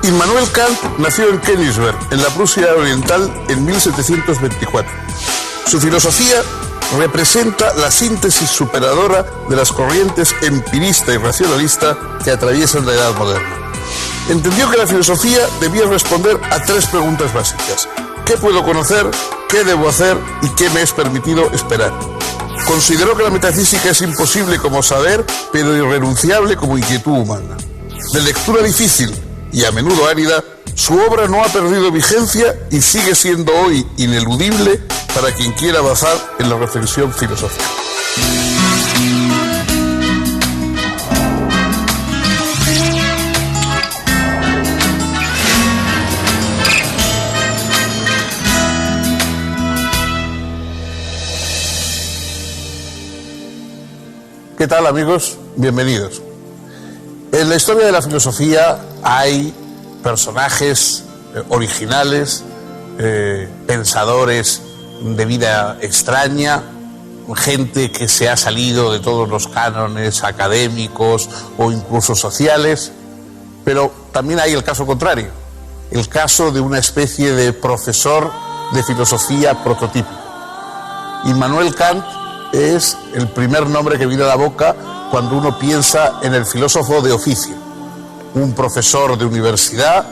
Immanuel Kant nació en Königsberg, en la Prusia Oriental, en 1724. Su filosofía representa la síntesis superadora de las corrientes empirista y racionalista que atraviesan la Edad Moderna. Entendió que la filosofía debía responder a tres preguntas básicas: ¿qué puedo conocer? ¿Qué debo hacer? ¿Y qué me es permitido esperar? Consideró que la metafísica es imposible como saber, pero irrenunciable como inquietud humana. De lectura difícil y a menudo árida, su obra no ha perdido vigencia y sigue siendo hoy ineludible para quien quiera avanzar en la reflexión filosófica. ¿Qué tal, amigos? Bienvenidos. En la historia de la filosofía hay personajes originales, pensadores de vida extraña, gente que se ha salido de todos los cánones académicos o incluso sociales, pero también hay el caso contrario, el caso de una especie de profesor de filosofía prototípico. Immanuel Kant es el primer nombre que viene a la boca cuando uno piensa en el filósofo de oficio, un profesor de universidad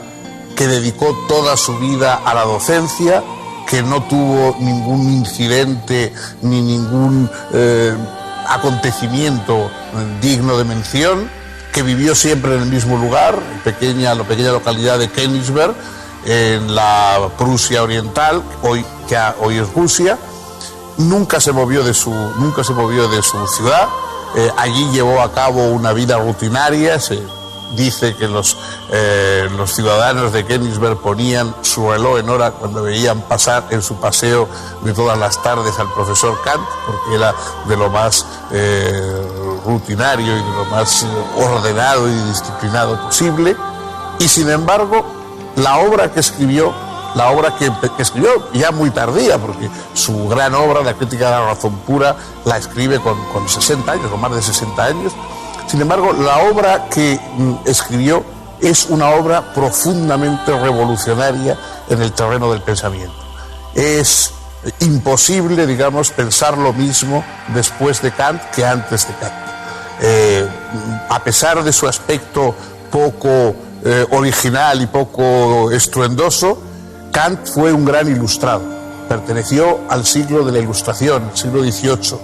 que dedicó toda su vida a la docencia, que no tuvo ningún incidente ni ningún acontecimiento digno de mención, que vivió siempre en el mismo lugar, en la pequeña localidad de Königsberg, en la Prusia Oriental, hoy es Rusia. Nunca se movió de su ciudad. Allí llevó a cabo una vida rutinaria. Se dice que los ciudadanos de Königsberg ponían su reloj en hora cuando veían pasar en su paseo de todas las tardes al profesor Kant, porque era de lo más rutinario y de lo más ordenado y disciplinado posible. Y sin embargo, la obra que escribió ya muy tardía, porque su gran obra, La crítica de la razón pura, la escribe con 60 años o más de 60 años. Sin embargo, la obra que escribió es una obra profundamente revolucionaria en el terreno del pensamiento. Es imposible, digamos, pensar lo mismo después de Kant que antes de Kant. A pesar de su aspecto poco original y poco estruendoso, Kant fue un gran ilustrado, perteneció al siglo de la Ilustración, el siglo XVIII,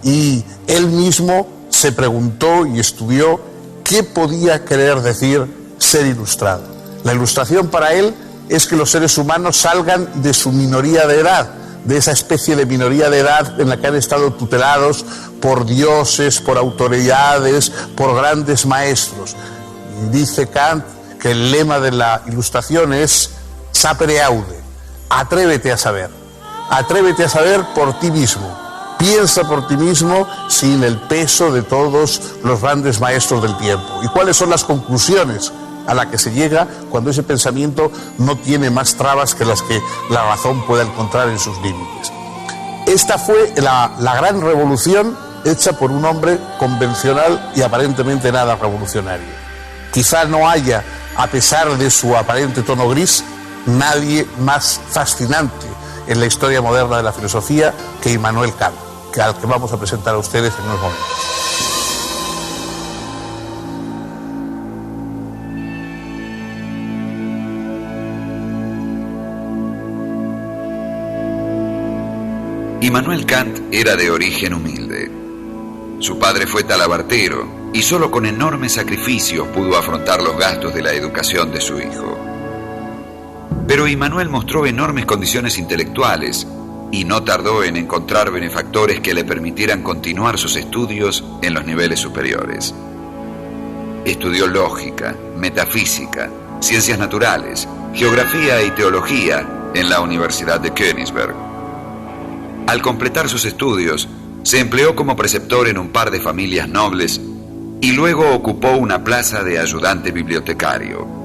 y él mismo se preguntó y estudió qué podía querer decir ser ilustrado. La ilustración para él es que los seres humanos salgan de su minoría de edad, de esa especie de minoría de edad en la que han estado tutelados por dioses, por autoridades, por grandes maestros. Dice Kant que el lema de la Ilustración es sapere aude, atrévete a saber por ti mismo, piensa por ti mismo sin el peso de todos los grandes maestros del tiempo. ¿Y cuáles son las conclusiones a las que se llega cuando ese pensamiento no tiene más trabas que las que la razón pueda encontrar en sus límites? Esta fue la gran revolución hecha por un hombre convencional y aparentemente nada revolucionario. Quizá no haya, a pesar de su aparente tono gris, nadie más fascinante en la historia moderna de la filosofía que Immanuel Kant, al que vamos a presentar a ustedes en unos momentos. Immanuel Kant era de origen humilde. Su padre fue talabartero y solo con enormes sacrificios pudo afrontar los gastos de la educación de su hijo. Pero Immanuel mostró enormes condiciones intelectuales y no tardó en encontrar benefactores que le permitieran continuar sus estudios en los niveles superiores. Estudió lógica, metafísica, ciencias naturales, geografía y teología en la Universidad de Königsberg. Al completar sus estudios, se empleó como preceptor en un par de familias nobles y luego ocupó una plaza de ayudante bibliotecario.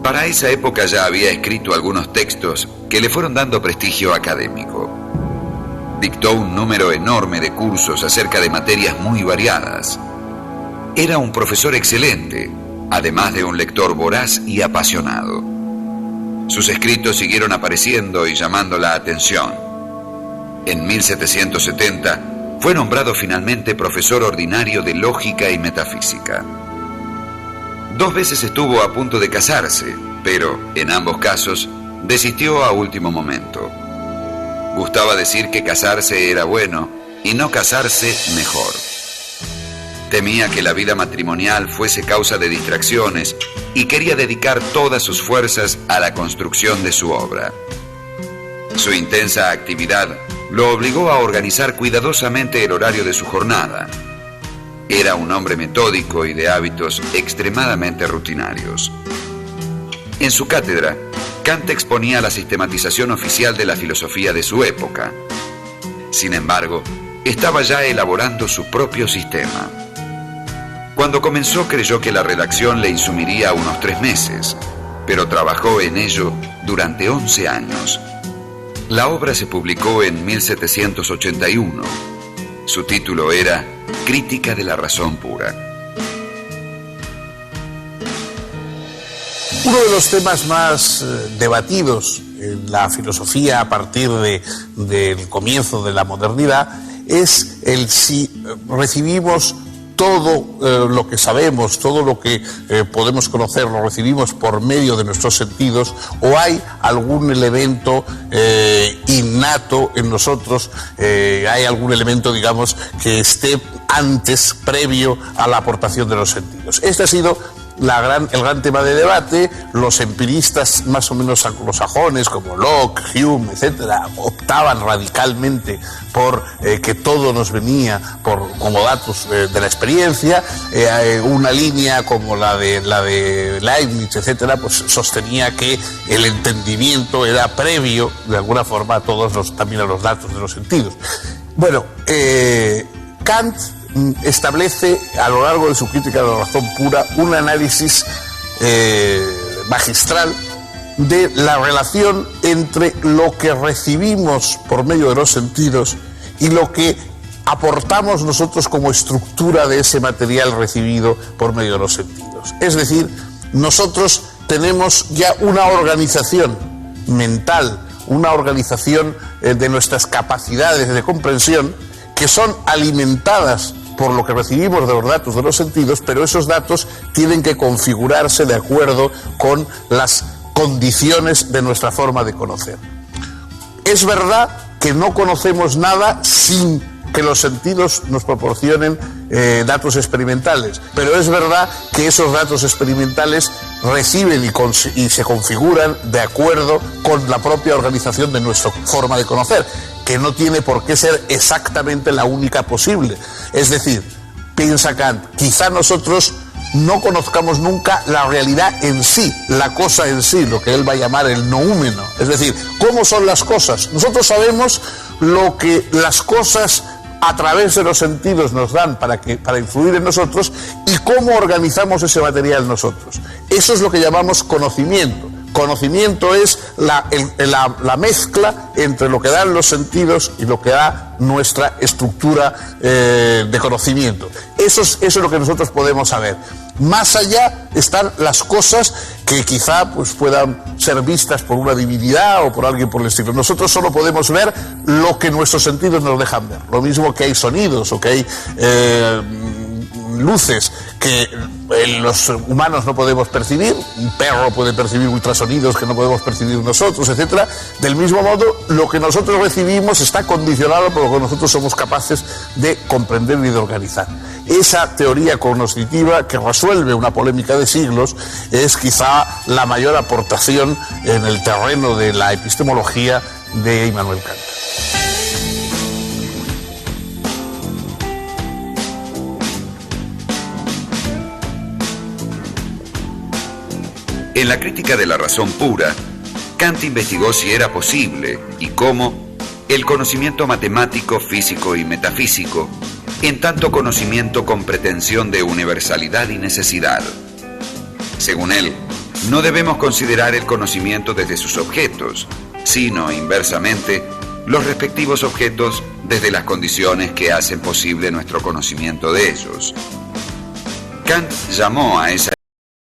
Para esa época ya había escrito algunos textos que le fueron dando prestigio académico. Dictó un número enorme de cursos acerca de materias muy variadas. Era un profesor excelente además de un lector voraz y apasionado. Sus escritos siguieron apareciendo y llamando la atención. En 1770 fue nombrado finalmente profesor ordinario de lógica y metafísica. 2 veces estuvo a punto de casarse, pero en ambos casos desistió a último momento. Gustaba decir que casarse era bueno y no casarse mejor. Temía que la vida matrimonial fuese causa de distracciones y quería dedicar todas sus fuerzas a la construcción de su obra. Su intensa actividad lo obligó a organizar cuidadosamente el horario de su jornada. Era un hombre metódico y de hábitos extremadamente rutinarios. En su cátedra, Kant exponía la sistematización oficial de la filosofía de su época. Sin embargo, estaba ya elaborando su propio sistema. Cuando comenzó creyó que la redacción le insumiría unos 3 meses, pero trabajó en ello durante 11 años. La obra se publicó en 1781. Su título era Crítica de la razón pura. Uno de los temas más debatidos en la filosofía a partir del comienzo de la modernidad es el si recibimos todo lo que sabemos, todo lo que podemos conocer, lo recibimos por medio de nuestros sentidos, o hay algún elemento innato en nosotros, hay algún elemento, digamos, que esté antes, previo a la aportación de los sentidos. Este ha sido el gran tema de debate. Los empiristas más o menos anglosajones como Locke, Hume, etcétera, optaban radicalmente por que todo nos venía como datos de la experiencia. Una línea como la de Leibniz, etcétera, pues sostenía que el entendimiento era previo de alguna forma a también a los datos de los sentidos. Bueno, Kant establece a lo largo de su Crítica de la razón pura un análisis magistral de la relación entre lo que recibimos por medio de los sentidos y lo que aportamos nosotros como estructura de ese material recibido por medio de los sentidos. Es decir, nosotros tenemos ya una organización mental, una organización de nuestras capacidades de comprensión que son alimentadas por lo que recibimos de los datos de los sentidos, pero esos datos tienen que configurarse de acuerdo con las condiciones de nuestra forma de conocer. Es verdad que no conocemos nada sin que los sentidos nos proporcionen datos experimentales, pero es verdad que esos datos experimentales reciben y se configuran de acuerdo con la propia organización de nuestra forma de conocer, que no tiene por qué ser exactamente la única posible. Es decir, piensa Kant, quizá nosotros no conozcamos nunca la realidad en sí, la cosa en sí, lo que él va a llamar el noúmeno. Es decir, ¿cómo son las cosas? Nosotros sabemos lo que las cosas a través de los sentidos nos dan para influir en nosotros y cómo organizamos ese material nosotros. Eso es lo que llamamos conocimiento. Conocimiento es la mezcla entre lo que dan los sentidos y lo que da nuestra estructura de conocimiento. Eso es lo que nosotros podemos saber. Más allá están las cosas que quizá pues, puedan ser vistas por una divinidad o por alguien por el estilo. Nosotros solo podemos ver lo que nuestros sentidos nos dejan ver. Lo mismo que hay sonidos o que hay luces que los humanos no podemos percibir, un perro puede percibir ultrasonidos que no podemos percibir nosotros, etcétera. Del mismo modo, lo que nosotros recibimos está condicionado por lo que nosotros somos capaces de comprender y de organizar. Esa teoría cognoscitiva que resuelve una polémica de siglos es quizá la mayor aportación en el terreno de la epistemología de Immanuel Kant. En la Crítica de la razón pura, Kant investigó si era posible y cómo el conocimiento matemático, físico y metafísico, en tanto conocimiento con pretensión de universalidad y necesidad. Según él, no debemos considerar el conocimiento desde sus objetos, sino, inversamente, los respectivos objetos desde las condiciones que hacen posible nuestro conocimiento de ellos. Kant llamó a esa